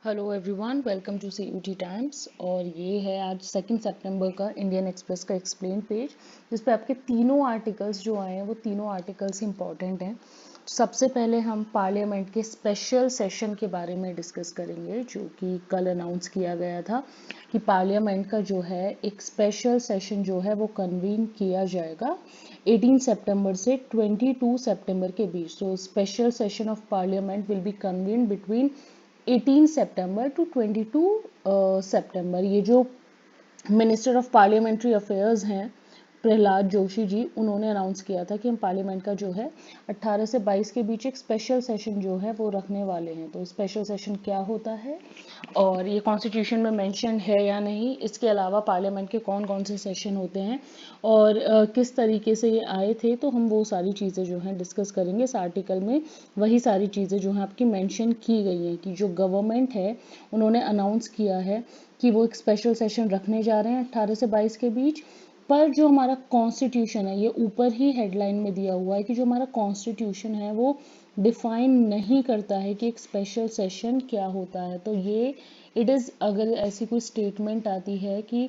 Hello everyone, welcome to CUT times. और ये है आज 2 सितंबर का इंडियन एक्सप्रेस का एक्सप्लेन पेज, जिस पे आपके तीनों आर्टिकल्स जो आए हैं वो तीनों आर्टिकल्स इंपॉर्टेंट हैं। सबसे पहले हम पार्लियामेंट के स्पेशल सेशन के बारे में डिस्कस करेंगे, जो कि कल अनाउंस किया गया था कि पार्लियामेंट का जो है एक स्पेशल सेशन जो है वो कन्वीन किया जाएगा 18 सितंबर से 22 सितंबर के बीच। So special session of parliament will be convene between 18 सितंबर टू 22 सितंबर। ये जो मिनिस्टर ऑफ पार्लियामेंट्री अफेयर्स हैं प्रहलाद जोशी जी, उन्होंने अनाउंस किया था कि हम पार्लियामेंट का जो है 18 से 22 के बीच एक स्पेशल सेशन जो है वो रखने वाले हैं। तो स्पेशल सेशन क्या होता है और ये कॉन्स्टिट्यूशन में मेंशन है या नहीं, इसके अलावा पार्लियामेंट के कौन कौन से सेशन होते हैं और किस तरीके से ये आए थे, तो हम वो सारी चीज़ें जो हैं डिस्कस करेंगे इस आर्टिकल में। वही सारी चीज़ें जो हैं आपकी मेंशन की गई हैं कि जो गवर्नमेंट है उन्होंने अनाउंस किया है कि वो एक स्पेशल सेशन रखने जा रहे हैं 18 से 22 के बीच। पर जो हमारा कॉन्स्टिट्यूशन है, ये ऊपर ही हेडलाइन में दिया हुआ है कि जो हमारा कॉन्स्टिट्यूशन है वो डिफाइन नहीं करता है कि एक स्पेशल सेशन क्या होता है। तो ये इट इज़, अगर ऐसी कोई स्टेटमेंट आती है कि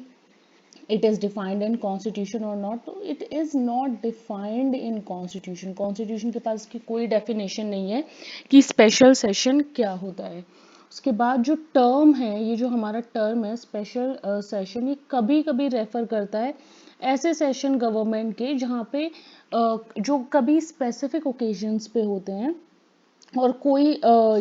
it is defined in constitution और नॉट, तो it is not defined in constitution. Constitution के पास की कोई डेफिनेशन नहीं है कि स्पेशल सेशन क्या होता है। उसके बाद जो टर्म है, ये जो हमारा टर्म है स्पेशल सेशन, ये कभी कभी रेफर करता है ऐसे सेशन गवर्नमेंट के जहाँ पे जो कभी स्पेसिफिक ओकेजन्स पे होते हैं और कोई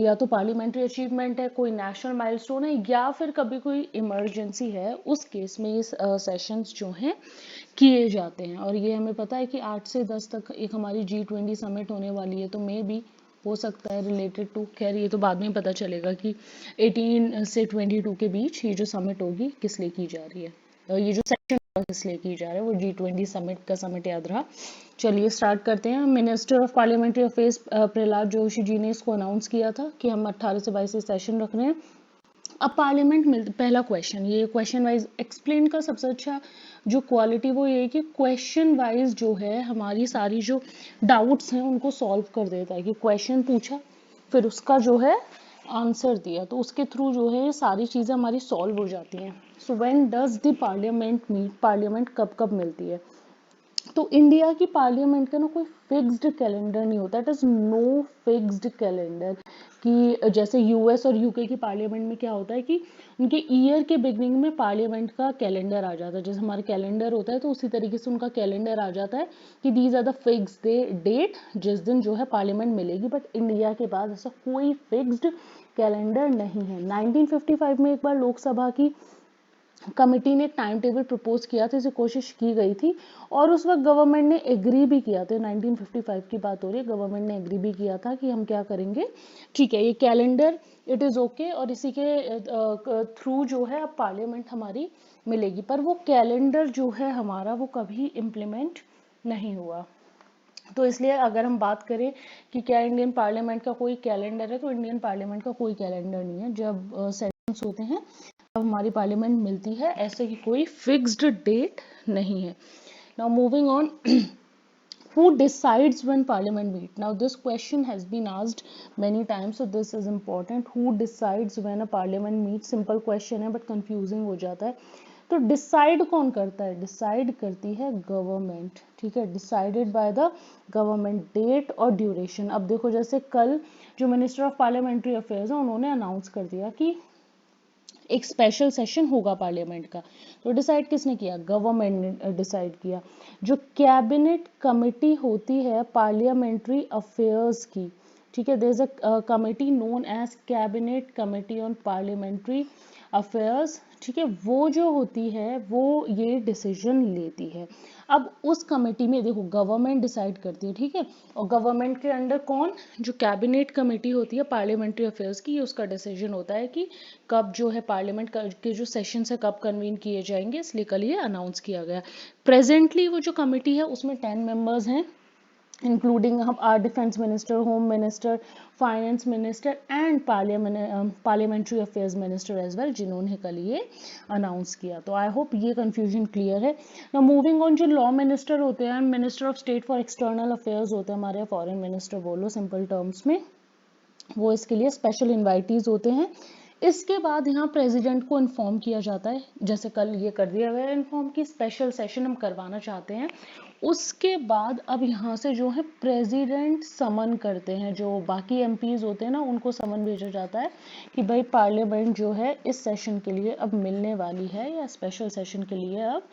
या तो पार्लियामेंट्री अचीवमेंट है, कोई नेशनल माइलस्टोन है, या फिर कभी कोई इमरजेंसी है, उस केस में ये सेशंस जो हैं किए जाते हैं। और ये हमें पता है कि 8 से 10 तक एक हमारी G20 समिट होने वाली है, तो मे भी हो सकता है रिलेटेड टू, खैर ये तो बाद में पता चलेगा कि 18 से 22 के बीच ये जो समिट होगी किस लिए की जा रही है, ये जो सेशन किस लिए की जा रहा है, वो G20 समिट का समिट याद रहा। चलिए स्टार्ट करते हैं। Minister of parliamentary affairs Prahlad Joshi ji ने इसको अनाउंस किया था कि हम 18 से 22 सेशन रख रहे हैं। अब पार्लियामेंट मिल, पहला क्वेश्चन, ये क्वेश्चन वाइज एक्सप्लेन का सबसे अच्छा जो क्वालिटी वो ये है कि क्वेश्चन वाइज जो है हमारी सारी जो डाउट्स हैं उनको सॉल्व कर देता है। कि क्वेश्चन पूछा, फिर उसका जो है आंसर दिया, तो उसके थ्रू जो है ये सारी चीज़ें हमारी सॉल्व हो जाती हैं। So when does the parliament meet, parliament कब कब मिलती है। तो इंडिया की पार्लियामेंट का ना कोई फिक्स्ड कैलेंडर नहीं होता, it is no fixed calendar. कि जैसे यूएस और यूके की पार्लियामेंट में क्या होता है कि उनके ईयर के बिगनिंग में पार्लियामेंट का कैलेंडर आ जाता है, जैसे हमारा कैलेंडर होता है तो उसी तरीके से उनका कैलेंडर आ जाता है कि these are the fix date जिस दिन जो है पार्लियामेंट मिलेगी। बट इंडिया के पास ऐसा कोई फिक्स्ड कैलेंडर नहीं है। 1955 में एक बार लोकसभा की कमिटी ने टाइम टेबल प्रपोज किया था, इसे कोशिश की गई थी और उस वक्त गवर्नमेंट ने एग्री भी किया था। 1955 की बात हो रही है, गवर्नमेंट ने एग्री भी किया था कि हम क्या करेंगे, ठीक है ये कैलेंडर इट इज़ ओके, और इसी के थ्रू जो है अब पार्लियामेंट हमारी मिलेगी। पर वो कैलेंडर जो है हमारा वो कभी इम्प्लीमेंट नहीं हुआ। तो इसलिए अगर हम बात करें कि क्या इंडियन पार्लियामेंट का कोई कैलेंडर है, तो इंडियन पार्लियामेंट का कोई कैलेंडर नहीं है। जब सेशंस होते हैं तब हमारी पार्लियामेंट मिलती है, ऐसे की कोई फिक्स्ड डेट नहीं है। Now moving on, who decides when parliament meet? Now this question has been asked many times, so this is important. Who decides when a parliament meets? Simple question है but confusing हो जाता है। तो decide कौन करता है? Decide करती है गवर्नमेंट, ठीक है, decided by the government. Date और ड्यूरेशन, अब देखो जैसे कल जो मिनिस्टर ऑफ पार्लियामेंट्री अफेयर्स है उन्होंने अनाउंस कर दिया कि एक स्पेशल सेशन होगा पार्लियामेंट का। तो डिसाइड किसने किया? गवर्नमेंट ने डिसाइड किया। जो कैबिनेट कमेटी होती है पार्लियामेंट्री अफेयर्स की, ठीक है, there is a committee known as cabinet committee on parliamentary affairs, ठीक है, वो जो होती है वो ये डिसीजन लेती है। अब उस कमेटी में देखो गवर्नमेंट डिसाइड करती है, ठीक है, और गवर्नमेंट के अंडर कौन, जो कैबिनेट कमेटी होती है पार्लियामेंट्री अफेयर्स की, उसका डिसीजन होता है कि कब जो है पार्लियामेंट के जो सेशन है कब कन्वीन किए जाएंगे, इसलिए कल ये अनाउंस किया गया। प्रेजेंटली वो जो कमेटी है उसमें 10 मेंबर्स हैं, including um are defence minister, home minister, finance minister and parliamentary affairs minister as well, जिन्होंने कल ये अनाउंस किया। तो आई होप ये कंफ्यूजन क्लियर है। नाउ मूविंग ऑन, जो लॉ मिनिस्टर होते हैं, minister of state for external affairs होते हैं हमारे, फॉरेन मिनिस्टर बोलो सिंपल टर्म्स में, वो इसके लिए स्पेशल इन्वाइटीज होते हैं। इसके बाद यहाँ प्रेसिडेंट को इन्फॉर्म किया जाता है, जैसे कल ये कर दिया गया इन्फॉर्म कि स्पेशल सेशन हम करवाना चाहते हैं। उसके बाद अब यहाँ से जो है प्रेसिडेंट समन करते हैं, जो बाकी एमपीज होते हैं ना उनको समन भेजा जाता है कि भाई पार्लियामेंट जो है इस सेशन के लिए अब मिलने वाली है या स्पेशल सेशन के लिए अब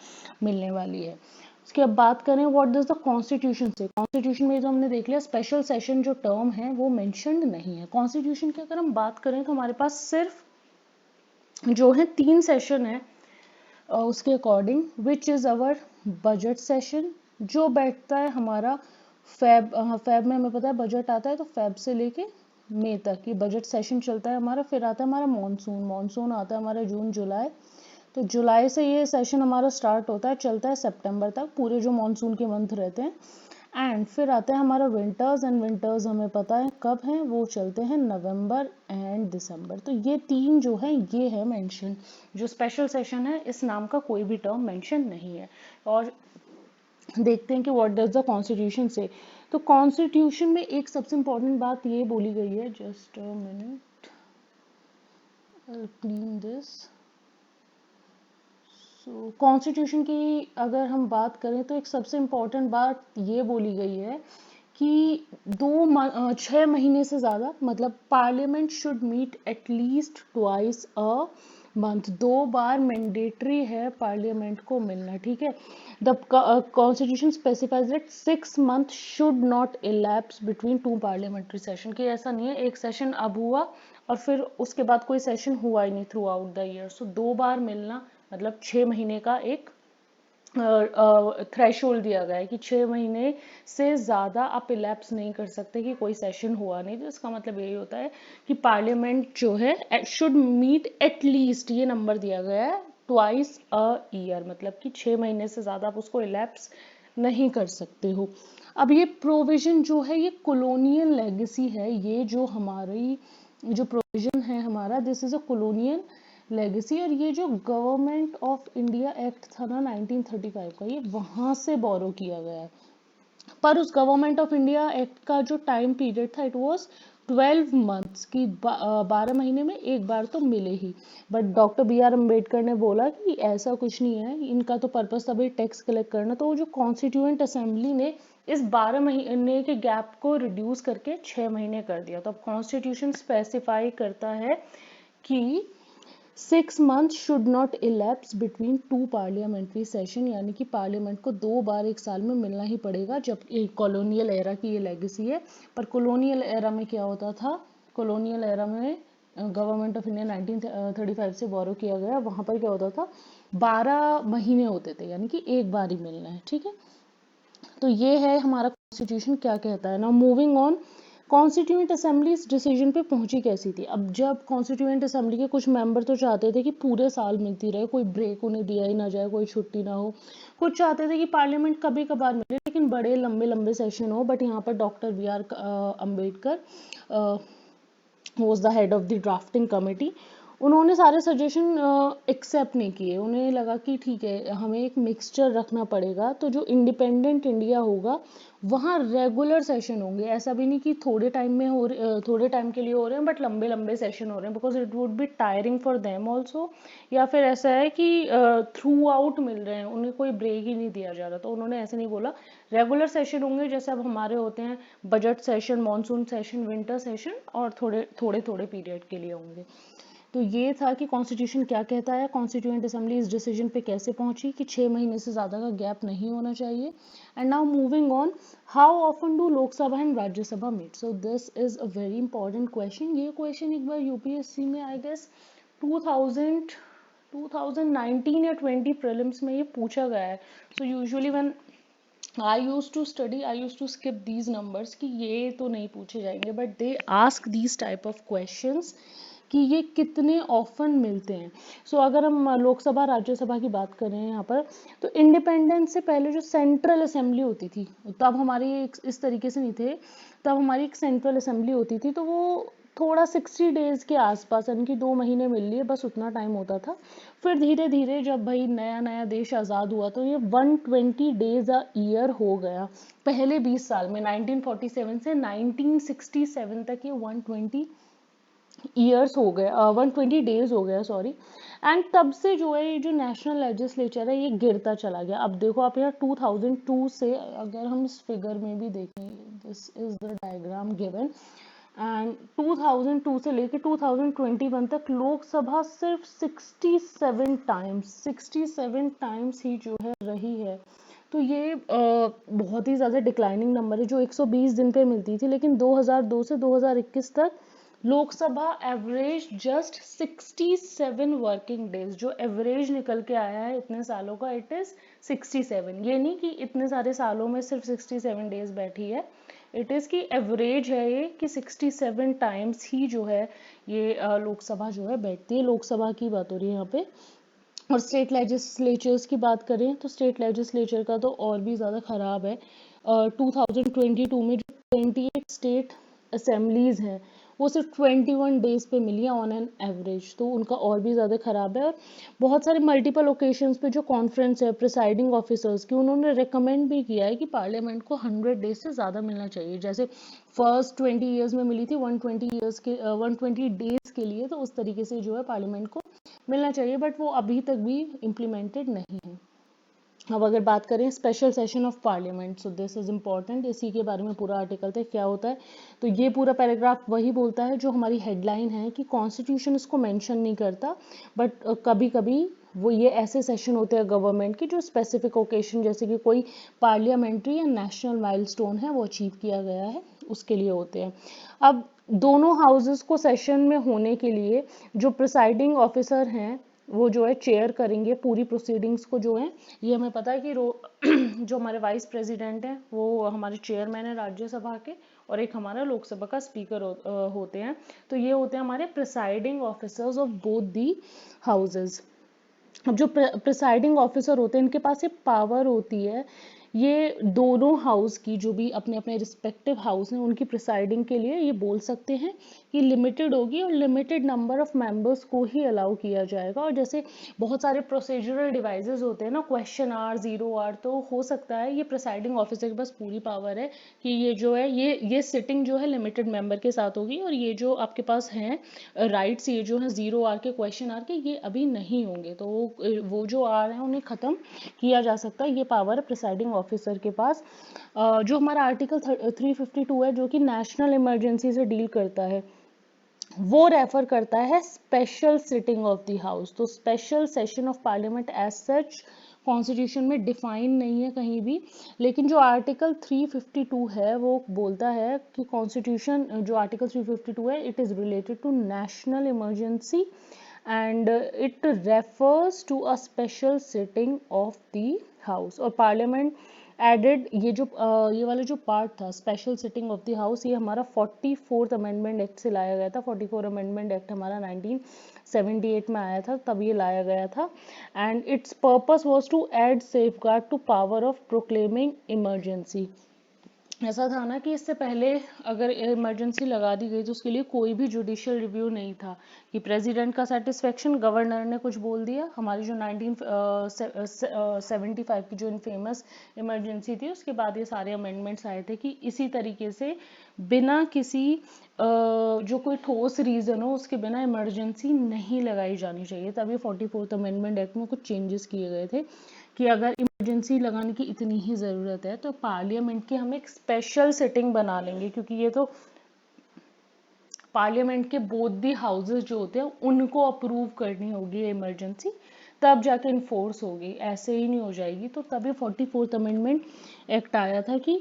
मिलने वाली है। उसकी अब बात करें व्हाट डज द कॉन्स्टिट्यूशन से, कॉन्स्टिट्यूशन में तो हमने देख लिया स्पेशल सेशन जो टर्म है वो मेंशन्ड नहीं है। कॉन्स्टिट्यूशन की अगर हम बात करें तो हमारे पास सिर्फ जो है 3 सेशन है उसके according, which is our budget session जो बैठता है हमारा फेब में, हमें पता है बजट आता है तो फेब से लेके मई तक ये बजट सेशन चलता है हमारा। फिर आता है हमारा मॉनसून आता है हमारा जून जुलाई, तो जुलाई से ये सेशन हमारा स्टार्ट होता है, चलता है सितंबर तक, पूरे जो मॉनसून के मंथ रहते हैं। एंड फिर आता है हमारा विंटर्स, एंड विंटर्स हमें पता है कब हैं, वो चलते हैं नवंबर एंड दिसंबर। तो ये 3 जो है ये है मेंशन, जो स्पेशल सेशन है इस नाम का कोई भी टर्म मेंशन नहीं है। और देखते हैं कि व्हाट डज द कॉन्स्टिट्यूशन से। तो कॉन्स्टिट्यूशन में एक सबसे इम्पोर्टेंट बात ये बोली गई है, just a minute clean this. So constitution की अगर हम बात करें तो एक सबसे इम्पोर्टेंट बात ये बोली गई है कि 6 महीने से ज़्यादा, मतलब parliament should meet at least twice a month, 2 बार मैंडेटरी है पार्लियामेंट को मिलना, ठीक है। The constitution specifies that 6 month should not elapse between 2 parliamentary session, कि ऐसा नहीं है एक सेशन अब हुआ और फिर उसके बाद कोई सेशन हुआ ही नहीं थ्रू आउट द ईयर। सो 2 बार मिलना, मतलब 6 महीने का एक थ्रेशोल्ड दिया गया है कि 6 महीने से ज़्यादा आप इलैप्स नहीं कर सकते कि कोई सेशन हुआ नहीं। तो इसका मतलब यही होता है कि पार्लियामेंट जो है शुड मीट एटलीस्ट, ये नंबर दिया गया है, ट्वाइस अ ईयर, मतलब कि 6 महीने से ज़्यादा आप उसको इलैप्स नहीं कर सकते हो। अब ये प्रोविजन जो है ये कॉलोनियल लेगेसी है, ये जो हमारी जो प्रोविजन है हमारा, this is a colonial legacy. और ये जो गवर्नमेंट ऑफ इंडिया एक्ट था ना 1935 का, ये वहां से बोरो किया गया है। पर उस गवर्नमेंट ऑफ इंडिया एक्ट का जो टाइम पीरियड था इट वाज 12 मंथ्स की, 12 महीने में एक बार तो मिले ही। But doctor B R Ambedkar ने बोला कि ऐसा कुछ नहीं है, इनका तो पर्पस तभी टैक्स कलेक्ट करना, तो वो जो कॉन्स्टिट्यूएंट असेंबली ने इस 12 महीने के गैप को रिड्यूस करके 6 महीने कर दिया। तो अब कॉन्स्टिट्यूशन स्पेसिफाई करता है कि 6 months should not elapse between 2 parliamentary session, यानी कि पार्लियामेंट को 2 बार एक साल में मिलना ही पड़ेगा, जब कॉलोनियल एरा की ये लेगेसी है। पर कॉलोनियल एरा में क्या होता था, कॉलोनियल एरा में गवर्नमेंट ऑफ इंडिया 1935 से बोरो किया गया, वहां पर क्या होता था 12 महीने होते थे, यानी कि एक बार ही मिलना है, ठीक है। तो ये है हमारा कॉन्स्टिट्यूशन क्या कहता है ना। मूविंग ऑन, कॉन्स्टिट्यूएंट असेंबली इस डिसीजन पे पहुंची कैसी थी। अब जब कॉन्स्टिट्यूएंट असेंबली के कुछ मेंबर तो चाहते थे कि पूरे साल मिलती रहे, कोई ब्रेक उन्हें दिया ही ना जाए, कोई छुट्टी ना हो। कुछ चाहते थे कि पार्लियामेंट कभी कभार मिले लेकिन बड़े लंबे लंबे सेशन हो। बट यहाँ पर doctor B R Ambedkar was the head of the drafting committee, उन्होंने सारे सजेशन एक्सेप्ट नहीं किए। उन्हें लगा कि ठीक है हमें एक मिक्सचर रखना पड़ेगा, तो जो इंडिपेंडेंट इंडिया होगा वहाँ रेगुलर सेशन होंगे, ऐसा भी नहीं कि थोड़े टाइम में थोड़े टाइम के लिए हो रहे हैं बट लंबे लंबे सेशन हो रहे हैं, because it would be tiring for them also. या फिर ऐसा है कि थ्रू आउट मिल रहे हैं, उन्हें कोई ब्रेक ही नहीं दिया जा रहा, तो उन्होंने ऐसे नहीं बोला, रेगुलर सेशन होंगे जैसे अब हमारे होते हैं budget session, monsoon session, winter session, और थोड़े थोड़े थोड़े पीरियड के लिए होंगे। तो ये था कि कॉन्स्टिट्यूशन क्या कहता है, कॉन्स्टिट्यूएंट असेंबली इस डिसीजन पे कैसे पहुंची कि 6 महीने से ज़्यादा का गैप नहीं होना चाहिए। And now moving on, how often do Lok Sabha and Rajya Sabha meet. So this is a very important question. ये क्वेश्चन एक बार यूपीएससी में आई गेस 2019 या 20 प्रीलिम्स में ये पूछा गया है। So usually when I used to study, I used to skip these numbers कि ये तो नहीं पूछे जाएंगे, but they ask these type of questions कि ये कितने ऑफन मिलते हैं। सो अगर हम लोकसभा राज्यसभा की बात करें यहाँ पर, तो इंडिपेंडेंस से पहले जो सेंट्रल असेंबली होती थी, तब हमारी इस तरीके से नहीं थे, तब हमारी एक सेंट्रल असेंबली होती थी, तो वो थोड़ा 60 डेज के आसपास, यानी कि 2 महीने मिल लिए, बस उतना टाइम होता था। फिर धीरे धीरे जब भाई नया नया देश आज़ाद हुआ तो ये 120 डेज अ ईयर हो गया। पहले 20 साल में 1947 से 1967 तक ये 120 ईयर्स हो गए, 120 डेज हो गया, सॉरी। एंड तब से जो है ये जो नेशनल लेजिस्लेचर है ये गिरता चला गया। अब देखो आप यहाँ 2002 से, अगर हम इस फिगर में भी देखें, this is the diagram given, and 2002 से लेके 2021 तक लोकसभा सिर्फ 67 टाइम्स ही जो है रही है। तो ये बहुत ही ज़्यादा डिक्लाइनिंग नंबर है, जो 120 दिन पे मिलती थी, लेकिन 2002 से 2021 तक Lok Sabha average just 67 working days, जो एवरेज निकल के आया है इतने सालों का, इट इज 67। ये नहीं कि इतने सारे सालों में सिर्फ 67 डेज बैठी है, इट इज की एवरेज है ये कि 67 टाइम्स ही जो है ये लोकसभा जो है बैठती है। लोकसभा की बात हो रही है यहाँ पे। और स्टेट लेजिस्लेचर्स की बात करें तो स्टेट लेजिस्लेचर का तो और भी ज़्यादा ख़राब है। 2022 में जो 28 स्टेट असेंबलीज हैं वो सिर्फ 21 डेज पे मिली है ऑन एन एवरेज, तो उनका और भी ज़्यादा ख़राब है। और बहुत सारे मल्टीपल ओकेजन्स पे जो कॉन्फ्रेंस है प्रिसाइडिंग ऑफिसर्स की, उन्होंने रिकमेंड भी किया है कि पार्लियामेंट को 100 डेज से ज़्यादा मिलना चाहिए। जैसे फर्स्ट 20 ईयर्स में मिली थी 120 डेज के लिए, तो उस तरीके से जो है पार्लियामेंट को मिलना चाहिए, बट वो अभी तक भी इम्प्लीमेंटेड नहीं है। अब अगर बात करें special session of parliament, so this is important, इसी के बारे में पूरा आर्टिकल था क्या होता है। तो ये पूरा पैराग्राफ वही बोलता है जो हमारी हेडलाइन है कि कॉन्स्टिट्यूशन इसको मेंशन नहीं करता, बट कभी कभी वो ये ऐसे सेशन होते हैं गवर्नमेंट के जो स्पेसिफिक ओकेशन, जैसे कि कोई पार्लियामेंट्री या नेशनल माइलस्टोन है वो अचीव किया गया है, उसके लिए होते हैं। अब दोनों हाउसेस को सेशन में होने के लिए जो प्रिसाइडिंग ऑफिसर हैं वो जो है चेयर करेंगे पूरी प्रोसीडिंग्स को, जो है ये हमें पता है कि जो हमारे वाइस प्रेसिडेंट हैं वो हमारे चेयरमैन है राज्यसभा के, और एक हमारा लोकसभा का स्पीकर होते हैं। तो ये होते हैं हमारे presiding officers of both the houses. अब जो प्रिसाइडिंग ऑफिसर होते हैं इनके पास ये पावर होती है, ये दोनों हाउस की जो भी अपने अपने रिस्पेक्टिव हाउस हैं उनकी प्रिसाइडिंग के लिए ये बोल सकते हैं कि लिमिटेड होगी और लिमिटेड नंबर ऑफ मेंबर्स को ही अलाउ किया जाएगा। और जैसे बहुत सारे प्रोसीजरल डिवाइसेस होते हैं ना, क्वेश्चन आवर, जीरो आवर, तो हो सकता है ये प्रिसाइडिंग ऑफिसर के पास पूरी पावर है कि ये जो है ये सिटिंग जो है लिमिटेड मेंबर के साथ होगी, और ये जो आपके पास हैं राइट्स, ये जो है जीरो आवर के, क्वेश्चन आवर के, ये अभी नहीं होंगे, तो वो जो आर है उन्हें ख़त्म किया जा सकता है। ये पावर है प्रिसाइडिंग ऑफिसर के पास। जो हमारा आर्टिकल 352 है जो कि नेशनल इमरजेंसी से डील करता है, वो रेफर करता है special sitting of the house. तो special session of parliament as such constitution में डिफाइन नहीं है कहीं भी, लेकिन जो आर्टिकल 352 है वो बोलता है कि कॉन्स्टिट्यूशन जो आर्टिकल 352 है it is related to national emergency and it refers to a special sitting of the house. और पार्लियामेंट एडेड ये वाला जो पार्ट था special sitting of the house, ये हमारा 44th अमेंडमेंट एक्ट से लाया गया था। 44 अमेंडमेंट एक्ट हमारा 1978 में आया था, तब ये लाया गया था। And its purpose was to add safeguard to power of proclaiming emergency. ऐसा था ना कि इससे पहले अगर इमरजेंसी लगा दी गई तो उसके लिए कोई भी जुडिशियल रिव्यू नहीं था, कि प्रेसिडेंट का सेटिस्फेक्शन, गवर्नर ने कुछ बोल दिया, हमारी जो 1975 की जो इनफेमस इमरजेंसी थी उसके बाद ये सारे अमेंडमेंट्स आए थे कि इसी तरीके से बिना किसी जो कोई ठोस रीज़न हो उसके बिना इमरजेंसी नहीं लगाई जानी चाहिए। तब ये 44th अमेंडमेंट एक्ट में कुछ चेंजेस किए गए थे कि अगर इमरजेंसी लगाने की इतनी ही ज़रूरत है तो पार्लियामेंट की हम एक स्पेशल सिटिंग बना लेंगे, क्योंकि ये तो पार्लियामेंट के बोथ दी हाउसेस जो होते हैं उनको अप्रूव करनी होगी इमरजेंसी, तब जाके इन्फोर्स होगी, ऐसे ही नहीं हो जाएगी। तो तभी 44th अमेंडमेंट एक्ट आया था कि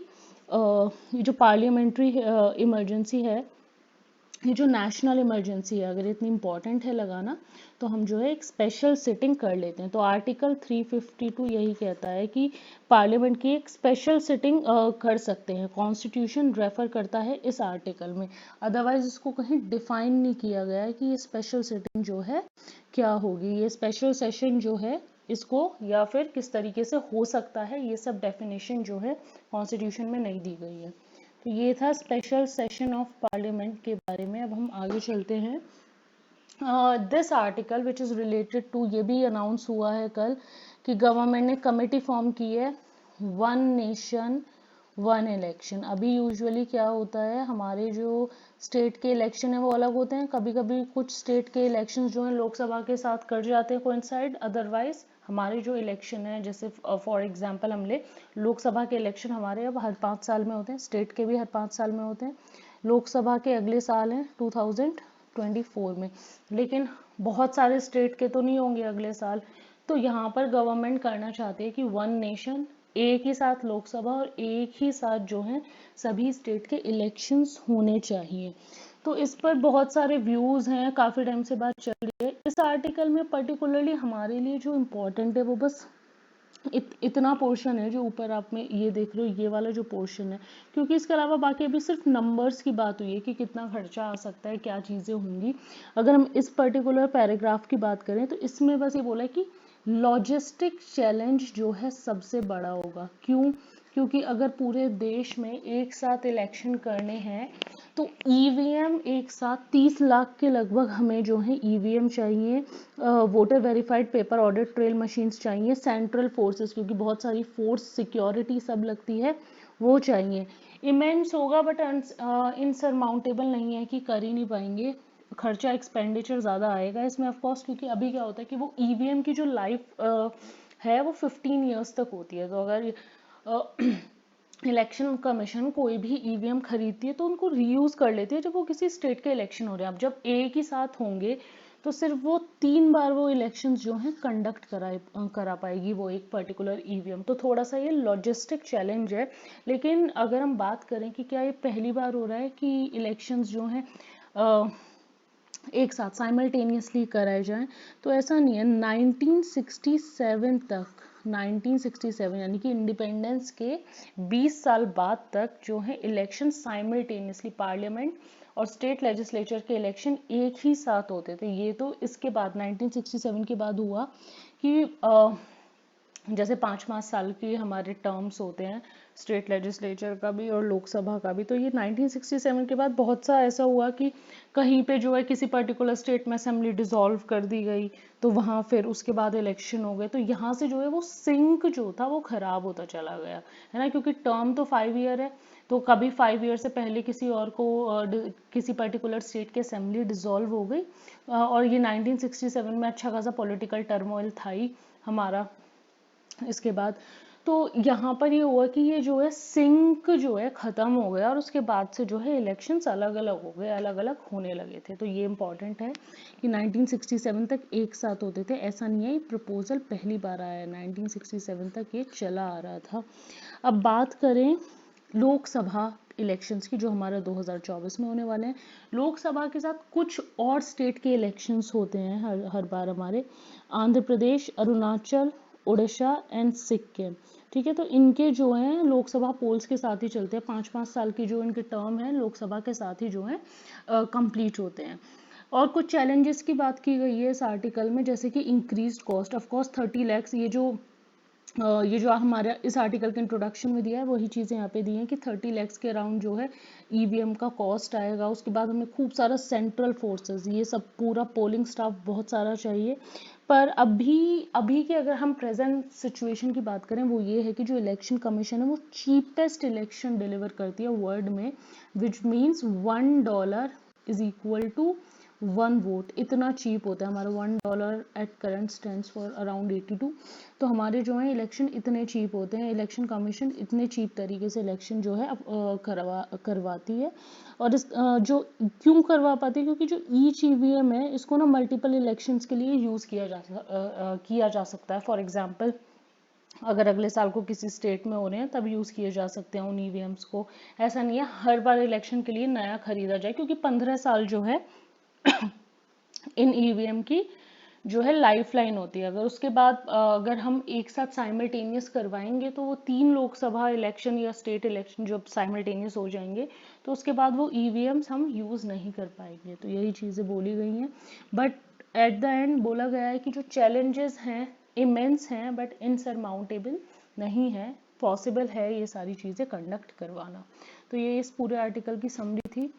ये जो पार्लियामेंट्री इमरजेंसी है, ये जो नेशनल इमरजेंसी है, अगर इतनी इंपॉर्टेंट है लगाना, तो हम जो है एक स्पेशल सिटिंग कर लेते हैं। तो आर्टिकल 352 यही कहता है कि पार्लियामेंट की एक स्पेशल सिटिंग कर सकते हैं। कॉन्स्टिट्यूशन रेफर करता है इस आर्टिकल में, अदरवाइज इसको कहीं डिफाइन नहीं किया गया है कि ये स्पेशल सिटिंग जो है क्या होगी, ये स्पेशल सेशन जो है इसको या फिर किस तरीके से हो सकता है, ये सब डेफिनेशन जो है कॉन्स्टिट्यूशन में नहीं दी गई है। तो ये था स्पेशल सेशन ऑफ पार्लियामेंट के बारे में। अब हम आगे चलते हैं। This article which is related to, ये भी अनाउंस हुआ है कल कि गवर्नमेंट ने कमेटी फॉर्म की है, वन नेशन वन इलेक्शन। अभी यूजुअली क्या होता है, हमारे जो स्टेट के इलेक्शन है वो अलग होते हैं, कभी कभी कुछ स्टेट के इलेक्शन जो हैं लोकसभा के साथ कर जाते हैं कोइंसाइड, अदरवाइज हमारे जो इलेक्शन है, जैसे फॉर एग्जांपल हम ले लोकसभा के इलेक्शन हमारे अब हर 5 साल में होते हैं, स्टेट के भी हर 5 साल में होते हैं, लोकसभा के अगले साल हैं 2024 में, लेकिन बहुत सारे स्टेट के तो नहीं होंगे अगले साल। तो यहाँ पर गवर्नमेंट करना चाहती है कि वन नेशन, एक ही साथ लोकसभा और एक ही साथ जो है सभी स्टेट के इलेक्शंस होने चाहिए। तो इस पर बहुत सारे व्यूज हैं, काफी टाइम से बात चल रही है। इस आर्टिकल में पर्टिकुलरली हमारे लिए जो इम्पोर्टेंट है वो बस इतना पोर्शन है जो ऊपर आप में ये देख रहे हो, ये वाला जो पोर्शन है, क्योंकि इसके अलावा बाकी अभी सिर्फ नंबर्स की बात हुई है कि कितना खर्चा आ सकता है, क्या चीज़ें होंगी। अगर हम इस पर्टिकुलर पैराग्राफ की बात करें तो इसमें बस ये बोला है कि लॉजिस्टिक चैलेंज जो है सबसे बड़ा होगा। क्यों? क्योंकि अगर पूरे देश में एक साथ इलेक्शन करने हैं तो ईवीएम एक साथ 30 लाख के लगभग हमें जो है ईवीएम चाहिए, voter verified paper audit trail machines चाहिए, सेंट्रल फोर्सेस क्योंकि बहुत सारी फोर्स सिक्योरिटी सब लगती है वो चाहिए। इमेंस होगा बट इनसरमाउंटेबल नहीं है कि कर ही नहीं पाएंगे, खर्चा एक्सपेंडिचर ज़्यादा आएगा इसमें ऑफ कोर्स, क्योंकि अभी क्या होता है कि वो ईवीएम की जो लाइफ है वो 15 ईयर्स तक होती है। तो अगर इलेक्शन कमीशन कोई भी ईवीएम खरीदती है तो उनको रीयूज कर लेती है जब वो किसी स्टेट के इलेक्शन हो रहे हैं। अब जब एक ही साथ होंगे तो सिर्फ वो 3 बार वो इलेक्शंस जो हैं कंडक्ट करा पाएगी वो एक पर्टिकुलर ईवीएम। तो थोड़ा सा ये लॉजिस्टिक चैलेंज है। लेकिन अगर हम बात करें कि क्या ये पहली बार हो रहा है कि इलेक्शंस जो हैं एक साथ साइमल्टेनियसली कराए जाएं, तो ऐसा नहीं है। 1967 यानी कि इंडिपेंडेंस के 20 साल बाद तक जो है इलेक्शन साइमल्टेनियसली पार्लियामेंट और स्टेट लेजिस्लेचर के इलेक्शन एक ही साथ होते थे। ये तो इसके बाद 1967 के बाद हुआ कि जैसे 5-5 साल के हमारे टर्म्स होते हैं स्टेट लेजिस्लेचर का भी और लोकसभा का भी। तो ये 1967 के बाद बहुत सा ऐसा हुआ कि कहीं पे जो है किसी पर्टिकुलर स्टेट में असेंबली डिसॉल्व कर दी गई, तो वहाँ फिर उसके बाद इलेक्शन हो गए। तो यहाँ से जो है वो सिंक जो था वो खराब होता चला गया है ना, क्योंकि टर्म तो 5 ईयर है। तो कभी 5 ईयर से पहले किसी और को किसी पर्टिकुलर स्टेट की असेंबली डिसॉल्व हो गई, और ये 1967 में अच्छा खासा पॉलिटिकल टर्मोइल था ही हमारा इसके बाद। तो यहाँ पर ये हुआ कि ये जो है सिंक जो है ख़त्म हो गया और उसके बाद से जो है इलेक्शंस अलग अलग हो गए, अलग अलग होने लगे थे। तो ये इम्पॉर्टेंट है कि 1967 तक एक साथ होते थे, ऐसा नहीं है। ये प्रपोजल पहली बार आया है, 1967 तक ये चला आ रहा था। अब बात करें लोकसभा इलेक्शंस की जो हमारा 2024 में होने वाले हैं। लोकसभा के साथ कुछ और स्टेट के इलेक्शंस होते हैं हर बार हमारे, आंध्र प्रदेश, अरुणाचल, उड़ीसा एंड सिक्किम। ठीक है, तो इनके जो हैं लोकसभा पोल्स के साथ ही चलते हैं, 5-5 साल की जो इनके टर्म है लोकसभा के साथ ही जो है कंप्लीट होते हैं। और कुछ चैलेंजेस की बात की गई है इस आर्टिकल में, जैसे कि increase cost. Of course 30 lakhs, ये जो हमारा इस आर्टिकल के इंट्रोडक्शन में दिया है वही चीज़ें यहाँ पे दी हैं कि 30 लैक्स के अराउंड जो है ईवीएम का कॉस्ट आएगा। उसके बाद हमें खूब सारा सेंट्रल फोर्सेस, ये सब पूरा पोलिंग स्टाफ बहुत सारा चाहिए। पर अभी की अगर हम प्रेजेंट सिचुएशन की बात करें वो ये है कि जो इलेक्शन कमीशन है वो चीपेस्ट इलेक्शन डिलीवर करती है वर्ल्ड में, which means $1 is equal to 1 vote. इतना चीप होता है हमारा $1 at current stands for around 82। तो हमारे जो है इलेक्शन इतने चीप होते हैं, इलेक्शन कमीशन इतने चीप तरीके से इलेक्शन जो है करवाती है। और जो क्यों करवा पाती है, क्योंकि जो ईच ईवीएम है इसको ना मल्टीपल इलेक्शंस के लिए यूज़ किया जा सकता है। फॉर एग्जांपल अगर अगले साल को किसी स्टेट में हो रहे हैं तब यूज़ किए जा सकते हैं उन ईवीएम्स को। ऐसा नहीं है हर बार इलेक्शन के लिए नया खरीदा जाए, क्योंकि 15 साल जो है इन ईवीएम की जो है लाइफ लाइन होती है। अगर उसके बाद अगर हम एक साथ साइमल्टेनियस करवाएंगे तो वो 3 लोकसभा इलेक्शन या स्टेट इलेक्शन जब साइमल्टेनियस हो जाएंगे तो उसके बाद वो ईवीएम्स हम यूज़ नहीं कर पाएंगे। तो यही चीज़ें बोली गई हैं, बट एट द एंड बोला गया है कि जो चैलेंजेस हैं इमेंस हैं बट इनसरमाउंटेबल नहीं है, पॉसिबल है ये सारी चीज़ें कंडक्ट करवाना। तो ये इस पूरे आर्टिकल की समरी थी।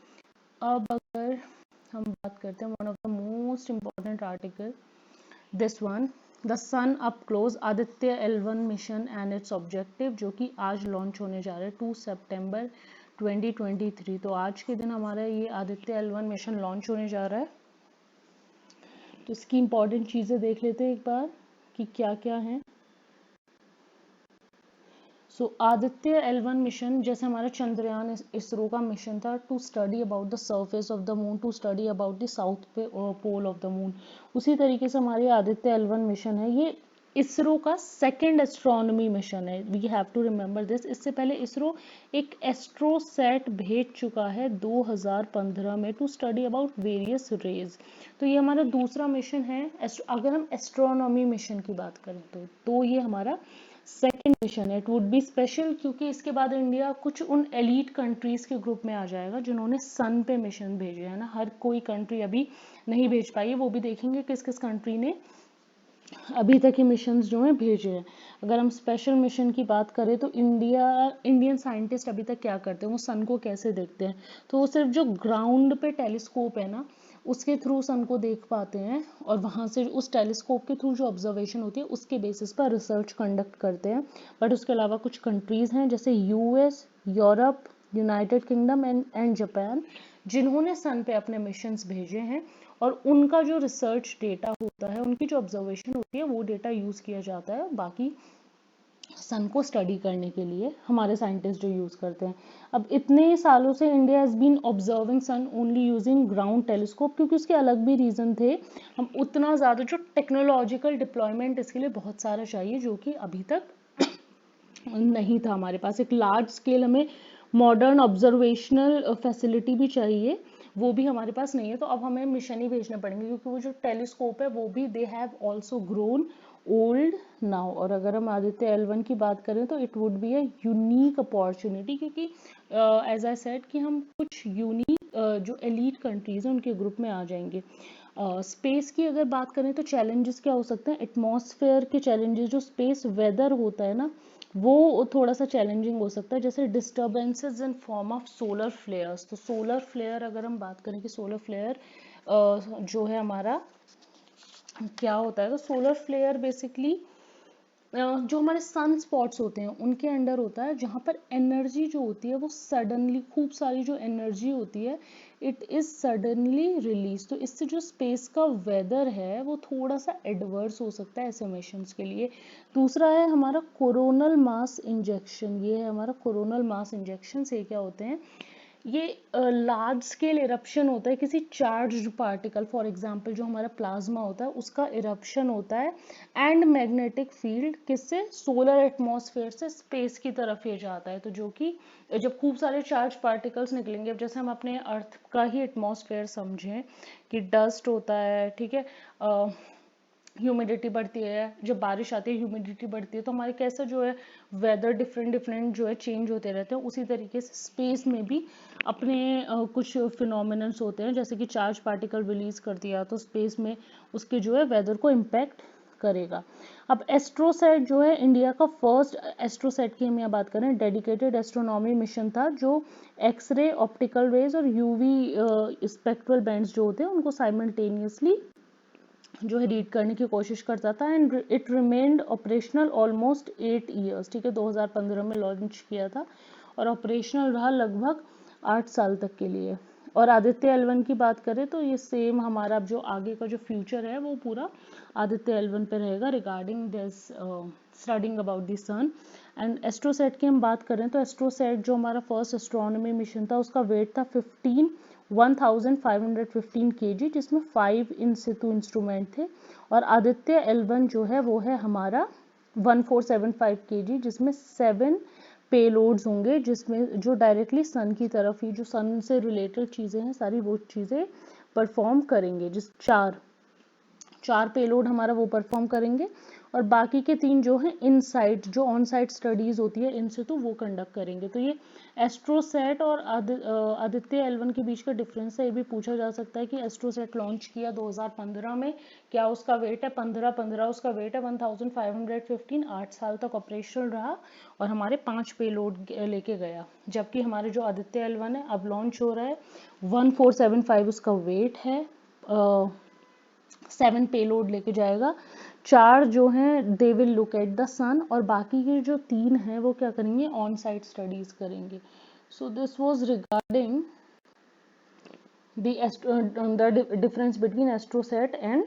अब अगर हम बात करते हैं one of the most important article, this one, the sun up close Aditya L1 mission and its objective, जो कि आज लॉन्च होने जा रहा है 2 सितंबर 2023। तो आज के दिन हमारा ये आदित्य L1 मिशन लॉन्च होने जा रहा है। तो इसकी इंपॉर्टेंट चीज़ें देख लेते हैं एक बार कि क्या क्या है। आदित्य L1 मिशन जैसे हमारा चंद्रयान इसरो का मिशन था to study about the surface of the moon, to study about the south pole of the moon, उसी तरीके से हमारी आदित्य L1 मिशन है। ये इसरो का सेकेंड एस्ट्रोनॉमी मिशन है, we have to remember this. इससे पहले इसरो एक एस्ट्रोसैट भेज चुका है 2015 में to study about various rays. तो ये हमारा दूसरा मिशन है। अगर हम एस्ट्रोनॉमी मिशन की बात करें तो ये हमारा सेकेंड मिशन है। इट वुड बी स्पेशल क्योंकि इसके बाद इंडिया कुछ उन एलीट कंट्रीज के ग्रुप में आ जाएगा जिन्होंने सन पे मिशन भेजे है ना। हर कोई कंट्री अभी नहीं भेज पाई है, वो भी देखेंगे किस किस कंट्री ने अभी तक ये मिशंस जो हैं भेजे हैं। अगर हम स्पेशल मिशन की बात करें तो इंडियन साइंटिस्ट अभी तक क्या करते हैं, वो सन को कैसे देखते हैं, तो वो सिर्फ जो ग्राउंड पे टेलीस्कोप है ना उसके थ्रू सन को देख पाते हैं, और वहाँ से उस टेलीस्कोप के थ्रू जो ऑब्जर्वेशन होती है उसके बेसिस पर रिसर्च कंडक्ट करते हैं। बट उसके अलावा कुछ कंट्रीज हैं जैसे US, Europe, United kingdom and Japan, जिन्होंने सन पे अपने मिशंस भेजे हैं, और उनका जो रिसर्च डेटा होता है, उनकी जो ऑब्जर्वेशन होती है, वो डेटा यूज किया जाता है बाकी सन को स्टडी करने के लिए हमारे साइंटिस्ट जो यूज करते हैं। अब इतने सालों से India has been observing sun only using ground telescope, क्योंकि उसके अलग भी रीजन थे। हम उतना ज्यादा जो टेक्नोलॉजिकल डिप्लॉयमेंट इसके लिए बहुत सारा चाहिए, जो कि अभी तक नहीं था हमारे पास। एक लार्ज स्केल हमें मॉडर्न ऑब्जर्वेशनल फैसिलिटी भी चाहिए, वो भी हमारे पास नहीं है। तो अब हमें मिशन ही भेजने पड़ेंगे, क्योंकि वो जो टेलीस्कोप है वो भी they have also grown old now. और अगर हम आदित्य L1 की बात करें तो it would be a unique opportunity, क्योंकि एज आई सेड कि हम कुछ यूनिक जो एलीट कंट्रीज हैं उनके ग्रुप में आ जाएंगे। स्पेस की अगर बात करें तो चैलेंजेस क्या हो सकते हैं, एटमॉस्फेयर के चैलेंजेस, जो स्पेस वेदर होता है ना वो थोड़ा सा चैलेंजिंग हो सकता है, जैसे disturbances in form of solar flares. तो सोलर फ्लेयर अगर हम बात करें कि सोलर फ्लेयर जो है हमारा क्या होता है, तो सोलर फ्लेयर बेसिकली जो हमारे सन स्पॉट्स होते हैं उनके अंडर होता है, जहाँ पर एनर्जी जो होती है वो सडनली, खूब सारी जो एनर्जी होती है इट इज सडनली रिलीज। तो इससे जो स्पेस का वेदर है वो थोड़ा सा एडवर्स हो सकता है ऐसे मिशंस के लिए। दूसरा है हमारा कोरोनल मास इंजेक्शन। ये है हमारा कोरोनल मास इंजेक्शन। से क्या होते हैं, ये लार्ज स्केल इरप्शन होता है किसी चार्ज्ड पार्टिकल, फॉर एग्जांपल जो हमारा प्लाज्मा होता है उसका इरप्शन होता है, एंड मैग्नेटिक फील्ड किससे, सोलर एटमॉस्फेयर से स्पेस की तरफ ये जाता है। तो जो कि जब खूब सारे चार्ज पार्टिकल्स निकलेंगे, अब जैसे हम अपने अर्थ का ही एटमॉस्फेयर समझें कि डस्ट होता है, ठीक है, ह्यूमिडिटी बढ़ती है, जब बारिश आती है ह्यूमिडिटी बढ़ती है, तो हमारे कैसा जो है वेदर डिफरेंट डिफरेंट जो है चेंज होते रहते हैं। उसी तरीके से स्पेस में भी अपने कुछ फिनोमिनन्स होते हैं, जैसे कि चार्ज पार्टिकल रिलीज कर दिया तो स्पेस में उसके जो है वेदर को इम्पैक्ट करेगा। अब एस्ट्रोसैट जो है इंडिया का फर्स्ट, एस्ट्रोसैट की हम यहाँ बात करें, डेडिकेटेड एस्ट्रोनॉमी मिशन था, जो एक्सरे, ऑप्टिकल रेज और यूवी स्पेक्ट्रल बैंड्स जो होते हैं उनको साइमल्टेनियसली जो है रीड करने की कोशिश करता था, and it remained operational almost 8 years. ठीक है, 2015 में लॉन्च किया था और ऑपरेशनल रहा लगभग 8 साल तक के लिए। और आदित्य L1 की बात करें तो ये सेम हमारा जो आगे का जो फ्यूचर है वो पूरा आदित्य L1 पे रहेगा regarding this studying about the sun. And AstroSat की हम बात करें तो एस्ट्रोसैट जो हमारा फर्स्ट एस्ट्रोनॉमी मिशन था उसका वेट था 1515 kg, जिसमें 5 इन सितु इंस्ट्रूमेंट थे। और आदित्य L1 जो है वो है हमारा 1475 kg, जिसमें 7 पेलोड्स होंगे, जिसमें जो डायरेक्टली सन की तरफ ही, जो सन से रिलेटेड चीज़ें हैं सारी वो चीज़ें परफॉर्म करेंगे। जिस चार पेलोड हमारा वो परफॉर्म करेंगे, और बाकी के 3 जो हैं इन साइट, जो ऑन साइट स्टडीज होती है इनसे तो वो कंडक्ट करेंगे। तो ये एस्ट्रोसैट और आदित्य L1 के बीच का डिफरेंस है, ये भी पूछा जा सकता है कि एस्ट्रोसैट लॉन्च किया 2015 में, क्या उसका वेट है 15 उसका वेट है 1515, 8 साल तक ऑपरेशनल रहा और हमारे 5 पेलोड लेके गया। जबकि हमारे जो आदित्य L1 है अब लॉन्च हो रहा है, 1475 उसका वेट है, 7 पेलोड लेके जाएगा, 4 जो हैं they will look at the sun, और बाकी के जो 3 हैं वो क्या करेंगे, ऑन साइट स्टडीज करेंगे. So this was regarding the difference between AstroSat and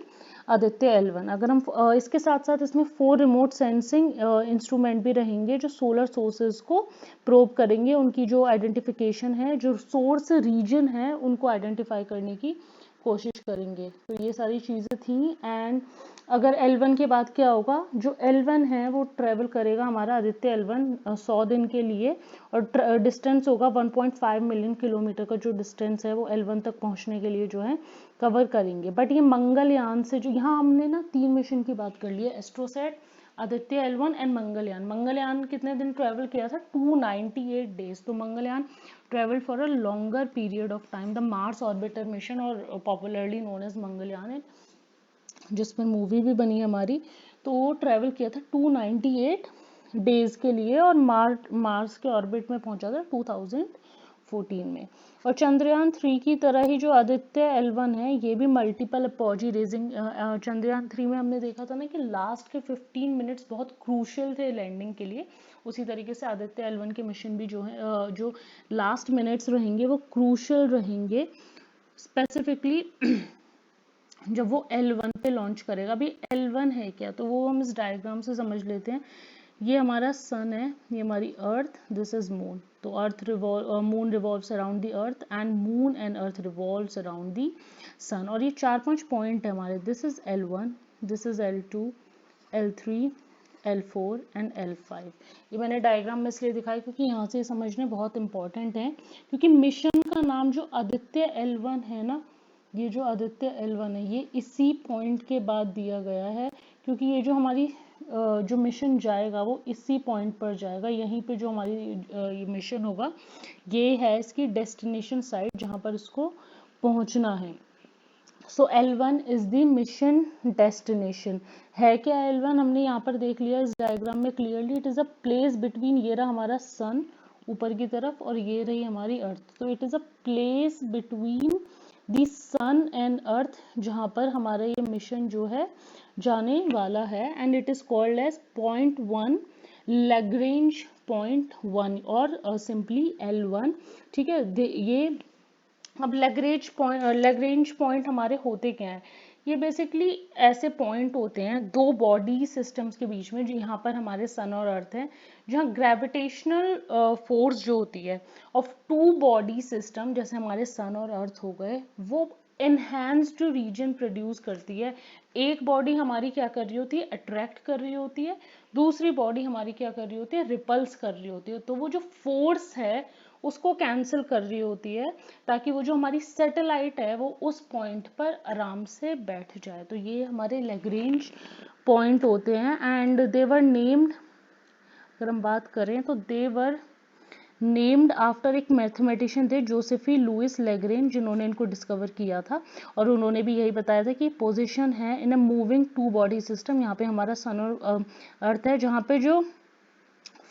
Aditya L1. अगर हम इसके साथ साथ इसमें 4 रिमोट सेंसिंग इंस्ट्रूमेंट भी रहेंगे जो सोलर सोर्सेज को प्रोब करेंगे, उनकी जो आइडेंटिफिकेशन है, जो सोर्स रीजन है उनको आइडेंटिफाई करने की कोशिश करेंगे. तो ये सारी चीज़ें थी. एंड अगर L1 के बाद क्या होगा, जो L1 है वो ट्रेवल करेगा हमारा आदित्य L1 100 दिन के लिए, और डिस्टेंस होगा 1.5 मिलियन किलोमीटर का जो डिस्टेंस है वो L1 तक पहुंचने के लिए जो है कवर करेंगे. बट ये मंगलयान से जो यहाँ हमने ना 3 मिशन की बात कर ली है, एस्ट्रोसेट, आदित्य L1 एंड मंगलयान. मंगलयान कितने दिन ट्रेवल किया था, 298 डेज. तो Mangalyaan travel for a longer period of time. The Mars orbiter mission, और पॉपुलरली नोन एज मंगलयान, जिस पर मूवी भी बनी हमारी, तो वो ट्रेवल किया था 298 डेज के लिए, और मार्स के ऑर्बिट में पहुंचा था 2014 में. और चंद्रयान 3 की तरह ही जो आदित्य L1 है ये भी मल्टीपल अपॉजी रेजिंग. चंद्रयान 3 में हमने देखा था ना कि लास्ट के 15 मिनट्स बहुत क्रूशियल थे लैंडिंग के लिए. उसी तरीके से आदित्य L1 के मिशन भी जो है, जो लास्ट मिनट्स रहेंगे वो क्रूशियल रहेंगे. स्पेसिफिकली जब वो L1 पे लॉन्च करेगा. अभी L1 है क्या, तो वो हम इस डायग्राम से समझ लेते हैं. ये हमारा सन है, ये हमारी अर्थ, दिस इज मून. तो moon revolves around the earth, and moon and earth revolves around the sun. और ये 4-5 पॉइंट है हमारे. This is L1, this is L2, L3, L4 and L5. ये मैंने डायग्राम में इसलिए दिखाया क्योंकि यहाँ से समझने बहुत इंपॉर्टेंट है, क्योंकि मिशन का नाम जो आदित्य L1 है ना, ये जो आदित्य L1 है ये इसी पॉइंट के बाद दिया गया है, क्योंकि ये जो हमारी जो मिशन जाएगा वो इसी पॉइंट पर जाएगा. यहीं पे जो हमारी ये मिशन होगा ये है इसकी डेस्टिनेशन साइट जहाँ पर इसको पहुँचना है. सो L1 is the mission destination. है क्या L1, हमने यहाँ पर देख लिया इस डायग्राम में clearly. It is a place between, ये रहा हमारा सन ऊपर की तरफ और ये रही हमारी अर्थ. तो it is a place between the sun and earth जहाँ पर हमारा ये मिशन जो है जाने वाला है. And it is called as point 1, Lagrange point 1, और सिंपली L1. ठीक है. ये अब लैग्रेंज पॉइंट हमारे होते क्या हैं, ये बेसिकली ऐसे पॉइंट होते हैं दो बॉडी सिस्टम्स के बीच में, जो यहाँ पर हमारे सन और अर्थ है, जहाँ ग्रेविटेशनल फोर्स जो होती है ऑफ टू बॉडी सिस्टम, जैसे हमारे सन और अर्थ हो गए, वो एनहांस्ड रीजन प्रोड्यूस करती है. एक बॉडी हमारी क्या कर रही होती है, अट्रैक्ट कर रही होती है, दूसरी बॉडी हमारी क्या कर रही होती है, रिपल्स कर रही होती है. तो वो जो फोर्स है उसको कैंसिल कर रही होती है, ताकि वो जो हमारी सैटेलाइट है वो उस पॉइंट पर आराम से बैठ जाए. तो ये हमारे लैग्रेंज पॉइंट होते हैं. एंड दे वर नेम्ड, अगर हम बात करें तो दे वर नेम्ड आफ्टर एक मैथमेटिशियन थे, जोसेफी लुइस लैग्रेंज, जिन्होंने इनको डिस्कवर किया था. और उन्होंने भी यही बताया था कि पोजीशन है in a moving two body system. यहाँ पे हमारा सन और अर्थ है, जहाँ पे जो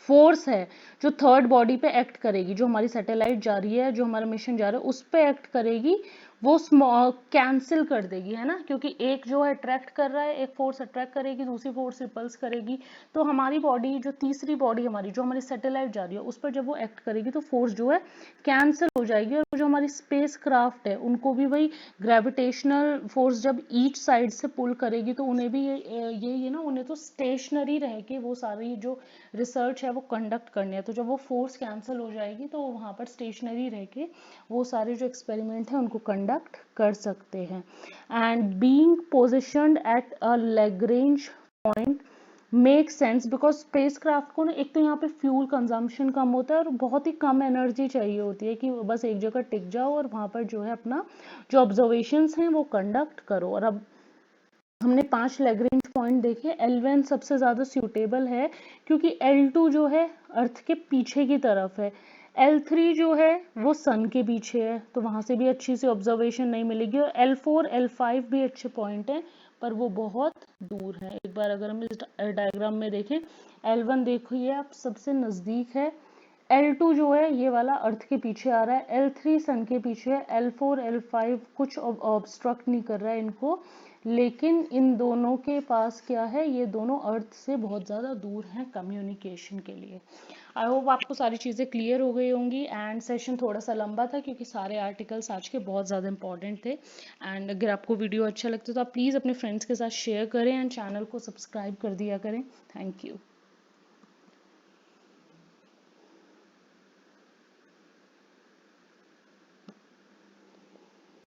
फोर्स है जो थर्ड बॉडी पे एक्ट करेगी, जो हमारी सैटेलाइट जा रही है, जो हमारा मिशन जा रहा है उस पे एक्ट करेगी, वो कैंसिल कर देगी, है ना. क्योंकि एक जो है अट्रैक्ट कर रहा है, एक फोर्स अट्रैक्ट करेगी, दूसरी फोर्स रिपल्स करेगी. तो हमारी बॉडी, जो तीसरी बॉडी हमारी, जो हमारी सैटेलाइट जा रही है, उस पर जब वो एक्ट करेगी तो फोर्स जो है कैंसिल हो जाएगी. और जो हमारी स्पेस क्राफ्ट है उनको भी वही ग्रेविटेशनल फोर्स जब ईच साइड से पुल करेगी, तो उन्हें भी ये ना, उन्हें तो स्टेशनरी रह के वो सारी जो रिसर्च है वो कंडक्ट करनी है. तो जब वो फोर्स कैंसिल हो जाएगी तो वहाँ पर स्टेशनरी रह के वो सारे जो एक्सपेरिमेंट हैं उनको कंडक्ट कर सकते हैं. And being positioned at a Lagrange point make sense, because space craft को ना, एक तो यहाँ पे फ्यूल कंजम्पशन कम होता है और बहुत ही कम एनर्जी चाहिए होती है कि बस एक जगह टिक जाओ और वहाँ पर जो है अपना जो ऑब्जर्वेशंस हैं वो कंडक्ट करो. और अब हमने 5 लैग्रेंज पॉइंट देखे. L1 सबसे ज़्यादा सूटेबल है क्योंकि L2 जो है अर्थ के पीछे की तरफ है, L3 जो है वो सन के पीछे है, तो वहाँ से भी अच्छी सी ऑब्जर्वेशन नहीं मिलेगी. और L4 L5 भी अच्छे पॉइंट हैं पर वो बहुत दूर है. एक बार अगर हम इस डायग्राम में देखें, L1 देखिए आप सबसे नज़दीक है, L2 जो है ये वाला अर्थ के पीछे आ रहा है, L3 सन के पीछे है, L4 L5 कुछ ऑब्स्ट्रक्ट नहीं कर रहा है इनको लेकिन इन दोनों के पास क्या है, ये दोनों अर्थ से बहुत ज़्यादा दूर हैं कम्युनिकेशन के लिए। आई होप आपको सारी चीज़ें क्लियर हो गई होंगी। एंड सेशन थोड़ा सा लंबा था क्योंकि सारे आर्टिकल्स आज के बहुत ज़्यादा इंपॉर्टेंट थे। एंड अगर आपको वीडियो अच्छा लगता है तो आप प्लीज़ अपने फ्रेंड्स के साथ शेयर करें एंड चैनल को सब्सक्राइब कर दिया करें। Thank you.